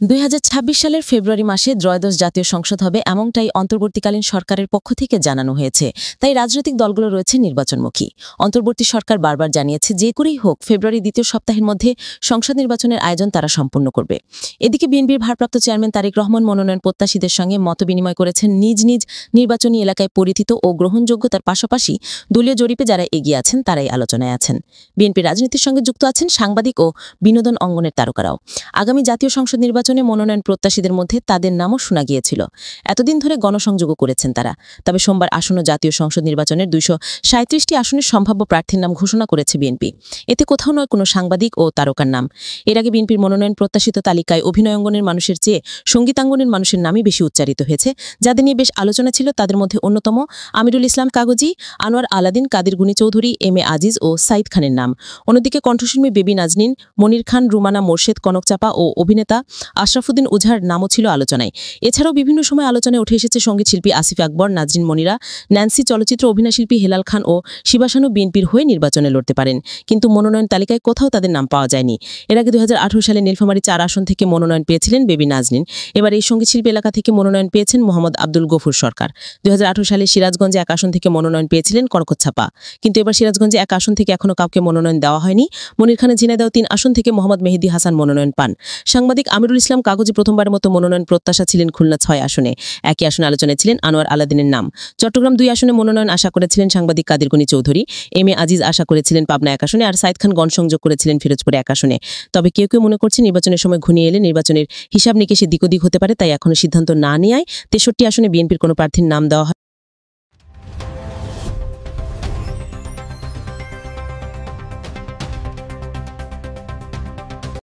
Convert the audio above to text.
২০২৬ সালের ফেব্রুয়ারি মাসে ত্রয়োদশ জাতীয় সংসদ হবে এমনটাই অন্তর্বর্তীকালীন সরকারের পক্ষ থেকে জানানো হয়েছে। তাই রাজনৈতিক দলগুলো রয়েছে নির্বাচনমুখী। অন্তর্বর্তী সরকার বারবার জানিয়েছে যে করেই হোক ফেব্রুয়ারি দ্বিতীয় সপ্তাহের মধ্যে সংসদ নির্বাচনের আয়োজন তারা সম্পূর্ণ করবে। এদিকে বিএনপির ভারপ্রাপ্ত চেয়ারম্যান তারেক রহমান মনোনয়ন প্রত্যাশীদের সঙ্গে মতবিনিময় করেছেন নিজ নিজ নির্বাচনী এলাকায় পরিচিত ও গ্রহণযোগ্যতার পাশাপাশি দলীয় জরিপে যারা এগিয়ে আছেন তারাই আলোচনায় আছেন। বিএনপি রাজনীতির সঙ্গে যুক্ত আছেন সাংবাদিক ও বিনোদন অঙ্গনের তারকারাও। আগামী জাতীয় সংসদ নির্বাচনে মনোনয়ন প্রত্যাশীদের মধ্যে তাদের নামও শোনা গিয়েছিল। এতদিন ধরে গণসংযোগও করেছেন তারা। তবে সোমবার আসন্ন জাতীয় সংসদ নির্বাচনের ২৩৭টি আসনের সম্ভাব্য প্রার্থীর নাম ঘোষণা করেছে বিএনপি। এতে কোথাও নয় কোনো সাংবাদিক ও তারকার নাম। এর আগে বিএনপির মনোনয়ন প্রত্যাশিত তালিকায় অভিনয়াঙ্গনের মানুষের চেয়ে সঙ্গীতাঙ্গনের মানুষের নামই বেশি উচ্চারিত হয়েছে। যাদের নিয়ে বেশ আলোচনা ছিল তাদের মধ্যে অন্যতম আমিরুল ইসলাম কাগজি, আনোয়ার আলাদিন, কাদের গুণী চৌধুরী, এম এ আজিজ ও সাইদ খানের নাম। অন্যদিকে কণ্ঠশিল্পী বেবি নাজনীন, মনির খান, রুমানা মোর্শেদ, কনক চাপা ও অভিনেতা আশরাফুদ্দিন উঝার নামও ছিল আলোচনায়। এছাড়াও বিভিন্ন সময় আলোচনায় উঠে এসেছে সঙ্গীতশিল্পী আসিফ আকবর, নাজরিন মনিরা, ন্যান্সি, চলচ্চিত্র অভিনয়শিল্পী হেলাল খান ও শিবাসানু বিএনপির হয়ে নির্বাচনে লড়তে পারেন। কিন্তু মনোনয়ন তালিকায় কোথাও তাদের নাম পাওয়া যায়নি। এর আগে ২০১৮ সালে নীলফামারী ৪ আসন থেকে মনোনয়ন পেয়েছিলেন বেবি নাজনীন। এবার এই সঙ্গীতশিল্পী এলাকা থেকে মনোনয়ন পেয়েছেন মোহাম্মদ আব্দুল গফুর সরকার। ২০১৮ সালে সিরাজগঞ্জে ১ আসন থেকে মনোনয়ন পেয়েছিলেন কনক চাপা। কিন্তু এবার সিরাজগঞ্জে ১ আসন থেকে এখনো কাউকে মনোনয়ন দেওয়া হয়নি। মনির খানের ঝিনাইদহ ৩ আসন থেকে মোহাম্মদ মেহেদী হাসান মনোনয়ন পান। সাংবাদিক আমিরুল ইসলাম কাগজি প্রথমবারের মতো মনোনয়ন প্রত্যাশা ছিলেন খুলনা ৬ আসনে। একই আসনে আলোচনায় ছিলেন আনোয়ার আলাদিনের নাম। চট্টগ্রাম ২ আসনে মনোনয়ন আশা করেছিলেন সাংবাদিক কাদের গুণী চৌধুরী, এম এ আজিজ আশা করেছিলেন পাবনা ১ আসনে, আর সাইদ খান গণসংযোগ করেছিলেন ফিরোজপুরে ১ আসনে। তবে কেউ কেউ মনে করছে নির্বাচনের সময় ঘনিয়ে এলে নির্বাচনের হিসাব নিকেশে দিক ওদিক হতে পারে, তাই এখনো সিদ্ধান্ত না নেওয়ায় ৬৩ আসনে বিএনপির কোনো প্রার্থীর নাম দেওয়া